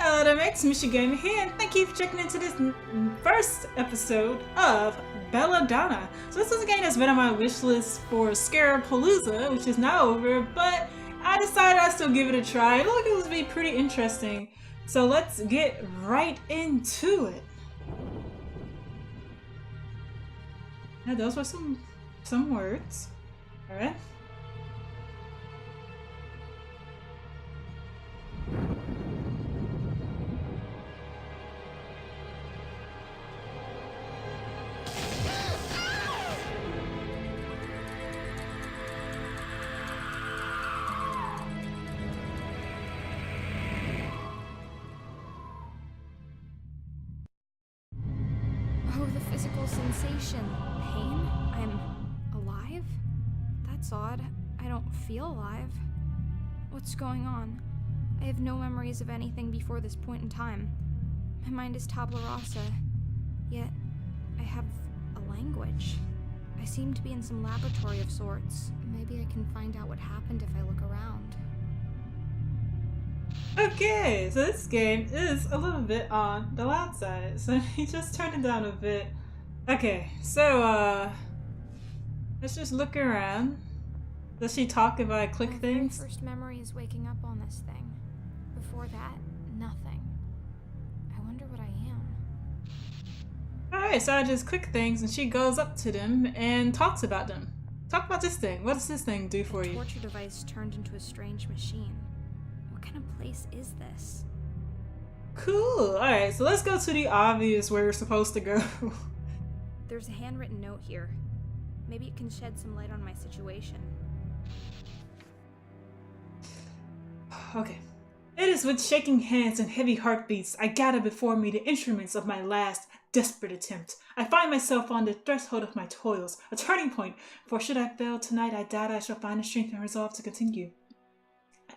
Hello there mates, Mooshi here, and thank you for checking into this first episode of Belladonna. So this is a game that's been on my wish list for Scarapalooza, which is now over, but I decided I'd still give it a try. It looked like it was be pretty interesting. So let's get right into it. Now those were some words. Alright. Oh, the physical sensation. Pain? I'm alive? That's odd. I don't feel alive. What's going on? I have no memories of anything before this point in time. My mind is tabula rasa. Yet, I have a language. I seem to be in some laboratory of sorts. Maybe I can find out what happened if I look around. Okay, so this game is a little bit on the loud side, so he just turned it down a bit. Okay, so let's just look around. Does she talk if I click things? My first memory is waking up on this thing. Before that, nothing. I wonder what I am. Alright, so I just click things and she goes up to them and talks about them. Talk about this thing. What does this thing do for you? The torture device turned into a strange machine. What kind of place is this? Cool. Alright, so let's go to the obvious where we're supposed to go. There's a handwritten note here. Maybe it can shed some light on my situation. Okay. It is with shaking hands and heavy heartbeats I gather before me the instruments of my last desperate attempt. I find myself on the threshold of my toils, a turning point, for should I fail tonight, I doubt I shall find the strength and resolve to continue.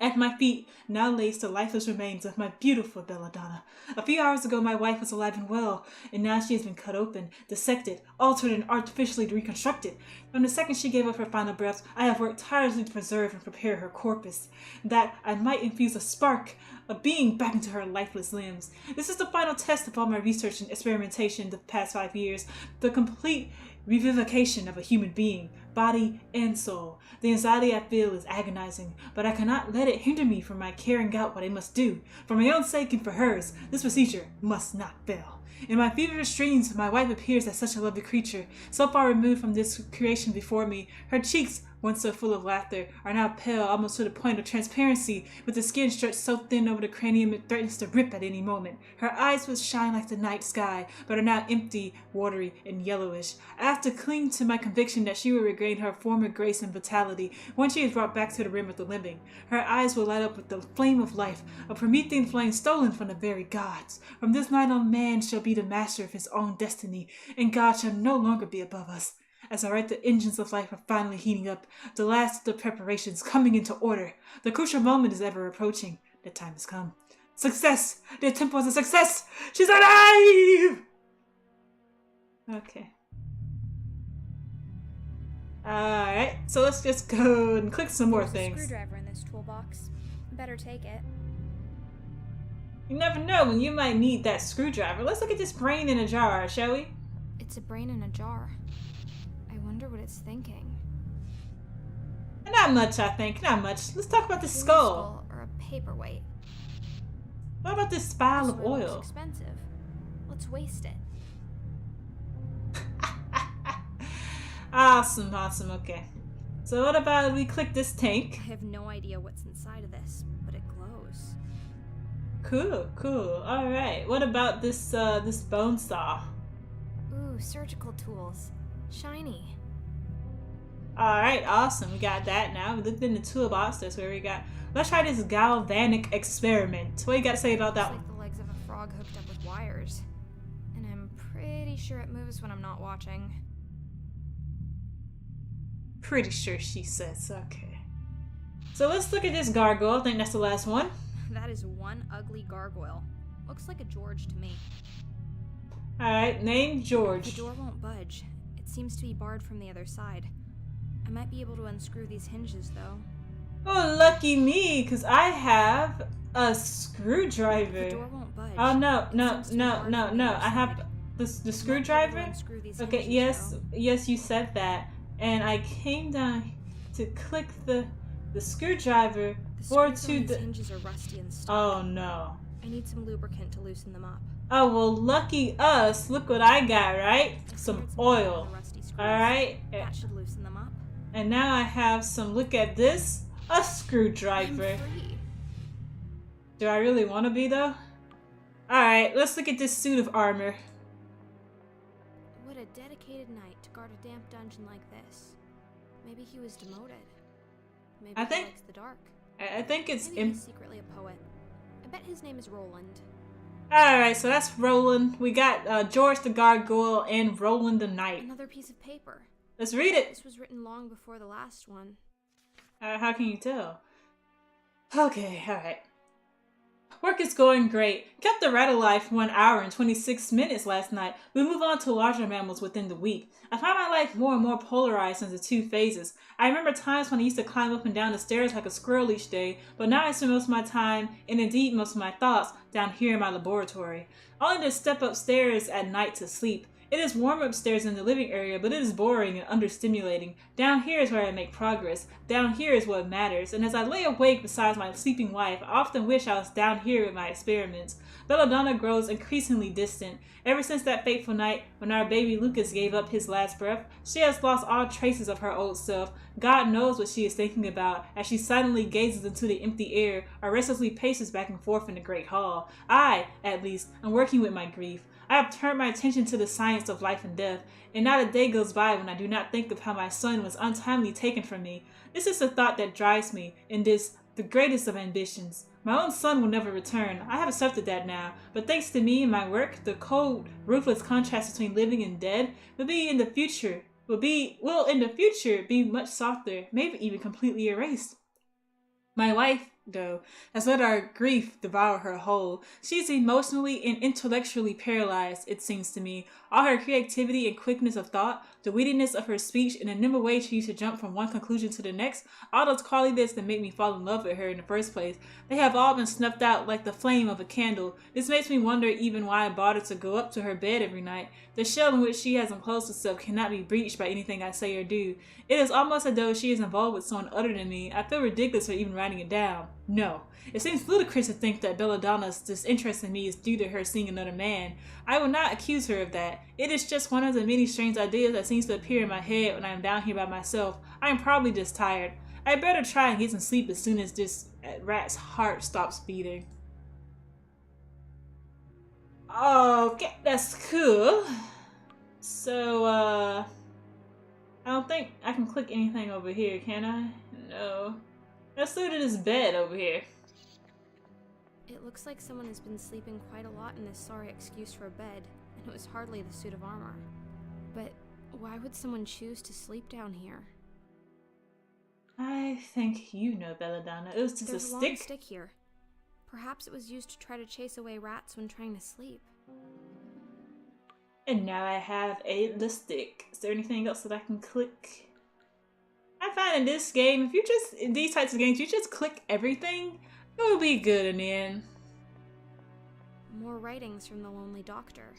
At my feet now lays the lifeless remains of my beautiful Belladonna. A few hours ago my wife was alive and well, and now she has been cut open, dissected, altered, and artificially reconstructed. From the second she gave up her final breaths, I have worked tirelessly to preserve and prepare her corpus, that I might infuse a spark of being back into her lifeless limbs. This is the final test of all my research and experimentation the past 5 years, the complete revivification of a human being, body and soul. The anxiety I feel is agonizing, but I cannot let it hinder me from my carrying out what I must do. For my own sake and for hers, this procedure must not fail. In my feverish dreams, my wife appears as such a lovely creature, so far removed from this creation before me. Her cheeks, once so full of laughter, are now pale almost to the point of transparency, with the skin stretched so thin over the cranium it threatens to rip at any moment. Her eyes would shine like the night sky, but are now empty, watery, and yellowish. I have to cling to my conviction that she will regain her former grace and vitality once she is brought back to the rim of the living. Her eyes will light up with the flame of life, a Promethean flame stolen from the very gods. From this night on, man shall be the master of his own destiny, and God shall no longer be above us. As I write, the engines of life are finally heating up, the last of the preparations coming into order. The crucial moment is ever approaching. The time has come. Success! The attempt was a success! She's alive! Okay. Alright, so let's just go and click some more There's things. a screwdriver in this toolbox. Better take it. You never know when you might need that screwdriver. Let's look at this brain in a jar, shall we? It's a brain in a jar. I wonder what it's thinking. Not much, I think. Not much. Let's talk about this Is it a skull. or a paperweight? What about this spiral This of oil looks oil? expensive. Let's waste it. Awesome, awesome, okay. So what about we click this tank? I have no idea what's inside of this, but it glows. Cool, cool. Alright, what about this this bone saw? Ooh, surgical tools. Shiny. Alright, awesome. We got that now. We looked in the toolbox. That's where we got. Let's try this galvanic experiment. What you got to say about that Looks one? like the legs of a frog hooked up with wires. And I'm pretty sure it moves when I'm not watching. Pretty sure she says. Okay. So let's look at this gargoyle. I think that's the last one. That is one ugly gargoyle. Looks like a George to me. Alright, name The George. door won't budge. It seems to be barred from the other side. I might be able to unscrew these hinges, though. Oh, lucky me, because I have A The screwdriver. door won't budge. Oh no, It no, seems to be no, hard no, for me no. to I have decide. the Might be able to screwdriver. unscrew these Okay, hinges, yes, though. yes, you said that. And I came down to click the screwdriver The or screws on to these the. hinges are rusty and stuck. Oh no. I need some lubricant to loosen them up. Oh well, lucky us. Look what I got, right? I Some smeared oil. on the rusty screws. Alright? That should loosen them up. And now I have some, look at this, a screwdriver. I'm free. Do I really want to be though? Alright, let's look at this suit of armor. What a dedicated knight to guard a damp dungeon like this. Maybe he was demoted. Maybe I he think- likes the dark. I think it's Maybe he's secretly a poet. I bet his name is Roland. Alright, so that's Roland. We got George the Gargoyle and Roland the Knight. Another piece of paper. Let's read it. This was written long before the last one. How can you tell? Okay, alright. Work is going great. Kept the rat alive for 1 hour and 26 minutes last night. We move on to larger mammals within the week. I find my life more and more polarized into two phases. I remember times when I used to climb up and down the stairs like a squirrel each day, but now I spend most of my time, and indeed most of my thoughts, down here in my laboratory. Only to step upstairs at night to sleep. It is warm upstairs in the living area, but it is boring and understimulating. Down here is where I make progress. Down here is what matters. And as I lay awake beside my sleeping wife, I often wish I was down here with my experiments. Belladonna grows increasingly distant. Ever since that fateful night when our baby Lucas gave up his last breath, she has lost all traces of her old self. God knows what she is thinking about as she silently gazes into the empty air or restlessly paces back and forth in the great hall. I, at least, am working with my grief. I have turned my attention to the science of life and death, and not a day goes by when I do not think of how my son was untimely taken from me. This is the thought that drives me in this, the greatest of ambitions. My own son will never return. I have accepted that now, but thanks to me and my work, the cold, ruthless contrast between living and dead will in the future be much softer, maybe even completely erased. My wife, though, has let our grief devour her whole. She's emotionally and intellectually paralyzed, it seems to me. All her creativity and quickness of thought, the wittiness of her speech, and the nimble way she used to jump from one conclusion to the next, all those qualities that made me fall in love with her in the first place, they have all been snuffed out like the flame of a candle. This makes me wonder even why I bothered to go up to her bed every night. The shell in which she has enclosed herself cannot be breached by anything I say or do. It is almost as though she is involved with someone other than me. I feel ridiculous for even writing it down. No. It seems ludicrous to think that Belladonna's disinterest in me is due to her seeing another man. I will not accuse her of that. It is just one of the many strange ideas that seems to appear in my head when I am down here by myself. I am probably just tired. I better try and get some sleep as soon as this rat's heart stops beating. Okay, that's cool. So, I don't think I can click anything over here, can I? No. Let's look at this bed over here. It looks like someone has been sleeping quite a lot in this sorry excuse for a bed, and it was hardly the suit of armor. But why would someone choose to sleep down here? I think you know, Belladonna. It was just There's a a stick. long stick here. Perhaps it was used to try to chase away rats when trying to sleep. And now I have the stick. Is there anything else that I can click? I find in this game, if you just, in these types of games, you just click everything, it will be good in the end. More writings from the lonely doctor.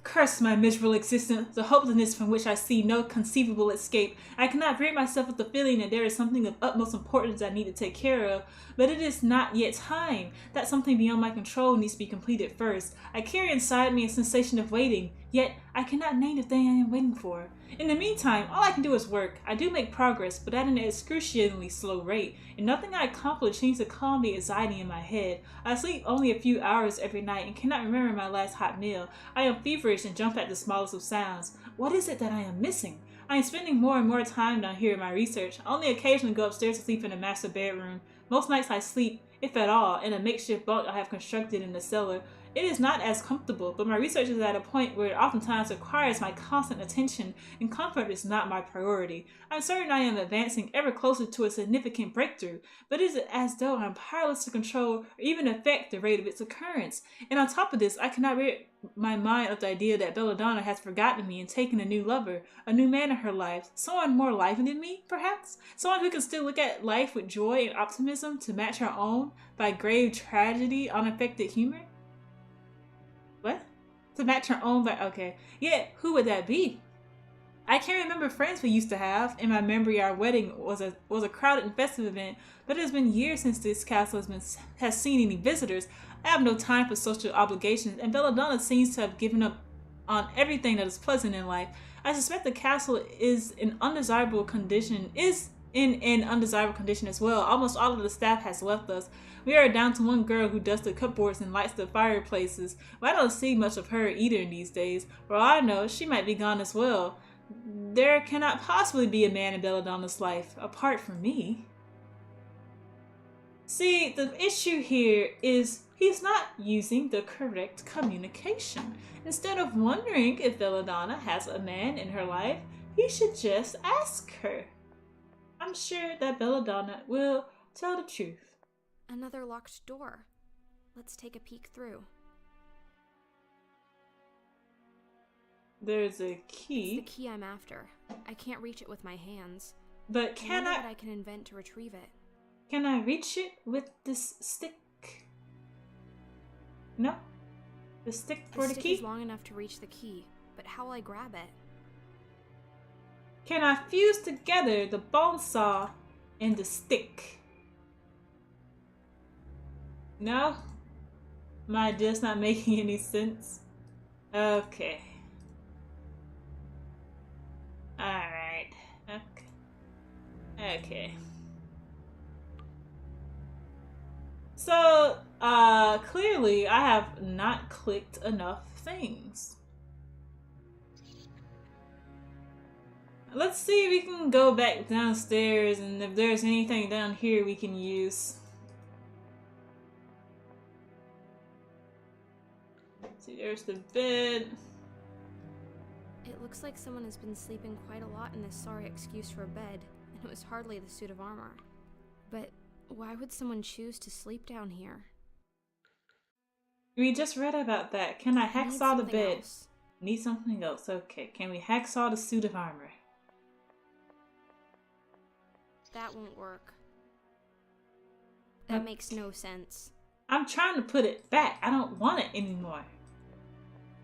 Curse my miserable existence, the hopelessness from which I see no conceivable escape. I cannot rid myself of the feeling that there is something of utmost importance I need to take care of, but it is not yet time. That something beyond my control needs to be completed first. I carry inside me a sensation of waiting, yet I cannot name the thing I am waiting for. In the meantime, all I can do is work. I do make progress, but at an excruciatingly slow rate, and nothing I accomplish seems to calm the anxiety in my head. I sleep only a few hours every night and cannot remember my last hot meal. I am feverish and jump at the smallest of sounds. What is it that I am missing? I am spending more and more time down here in my research. I only occasionally go upstairs to sleep in the master bedroom. Most nights I sleep, if at all, in a makeshift bunk I have constructed in the cellar. it is not as comfortable, but my research is at a point where it oftentimes requires my constant attention, and comfort is not my priority. I'm certain I am advancing ever closer to a significant breakthrough, but it is as though I'm powerless to control or even affect the rate of its occurrence. And on top of this, I cannot rid my mind of the idea that Belladonna has forgotten me and taken a new lover, a new man in her life, someone more lively than me, perhaps? Someone who can still look at life with joy and optimism to match her own by grave tragedy, unaffected humor? What? To match her own by... Okay. Yet, who would that be? I can't remember friends we used to have. In my memory, our wedding was a crowded and festive event, but it has been years since this castle has seen any visitors. I have no time for social obligations, and Belladonna seems to have given up on everything that is pleasant in life. I suspect the castle is in an undesirable condition as well. Almost all of the staff has left us. We are down to one girl who dusts the cupboards and lights the fireplaces, but I don't see much of her either in these days. For all I know, she might be gone as well. There cannot possibly be a man in Belladonna's life, apart from me. See, the issue here is he's not using the correct communication. Instead of wondering if Belladonna has a man in her life, he should just ask her. I'm sure that Belladonna will tell the truth. Another locked door. Let's take a peek through. There's a key. It's the key I'm after. I can't reach it with my hands. But can I wonder what I can invent to retrieve it. Can I reach it with this stick? No? The stick for the key? The stick is long enough to reach the key, but how will I grab it? Can I fuse together the bone saw and the stick? No? My idea's not making any sense. Okay. Alright. Okay. So, clearly I have not clicked enough things. Let's see if we can go back downstairs and if there's anything down here we can use. See, there's the bed. It looks like someone has been sleeping quite a lot in this sorry excuse for a bed, and it was hardly the suit of armor. But why would someone choose to sleep down here? We just read about that. Can I hacksaw the bed? Else. Need something else. Okay. Can we hacksaw the suit of armor? That won't work. That makes no sense. I'm trying to put it back. I don't want it anymore.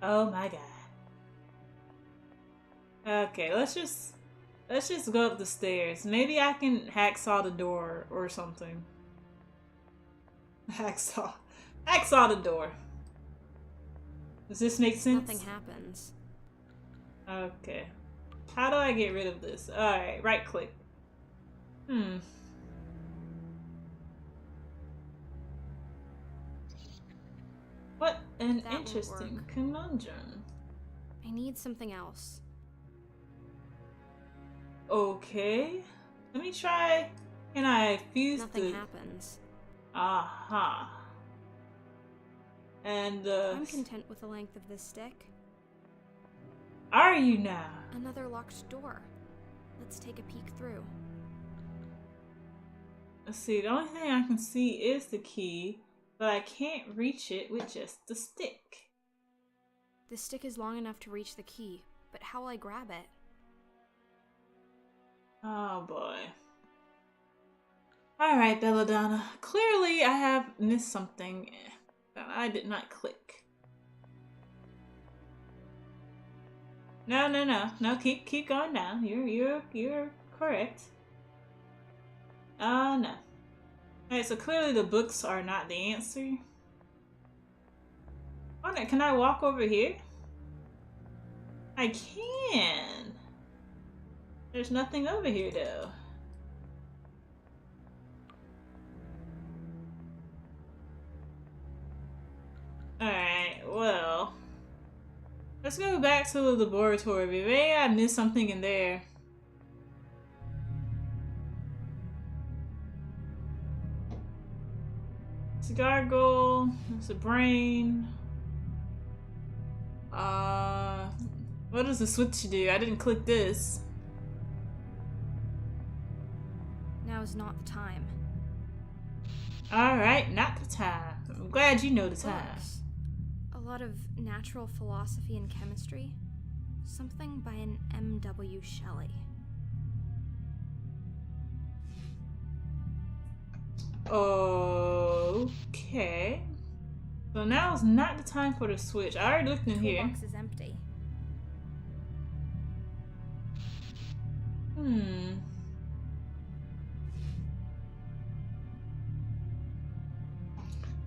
Oh my god. Okay, let's just go up the stairs. Maybe I can hacksaw the door or something. Hacksaw the door. Does this make sense? Nothing happens. Okay. How do I get rid of this? Alright, right click. What an interesting conundrum. I need something else. Okay. Let me try. Can I fuse Nothing happens. Aha. And I'm content with the length of this stick. Are you now? Another locked door. Let's take a peek through. Let's see, the only thing I can see is the key, but I can't reach it with just the stick. The stick is long enough to reach the key, but how will I grab it? Oh boy. Alright, Belladonna. Clearly I have missed something that I did not click. No, keep going down. You're correct. No. Alright, so clearly the books are not the answer. Oh, can I walk over here? I can. There's nothing over here though. Alright, well. Let's go back to the laboratory. Maybe I missed something in there. It's a gargoyle. It's a brain. What does the switch do? I didn't click this. Now's not the time. Alright, not the time. I'm glad you know the time. Books. A lot of natural philosophy and chemistry. Something by an M.W. Shelley. Okay. So now's not the time for the switch. I already looked in The here. toolbox is empty.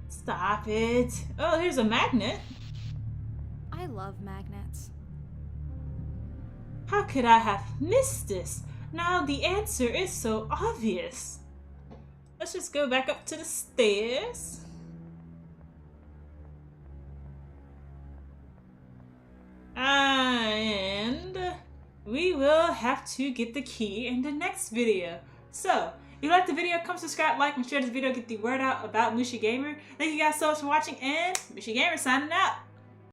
Stop it. Oh, here's a magnet. I love magnets. How could I have missed this? Now the answer is so obvious. Let's just go back up to the stairs. And we will have to get the key in the next video. So, if you liked the video, come subscribe, like, and share this video, get the word out about Mooshi Gamer. Thank you guys so much for watching, and Mooshi Gamer signing out.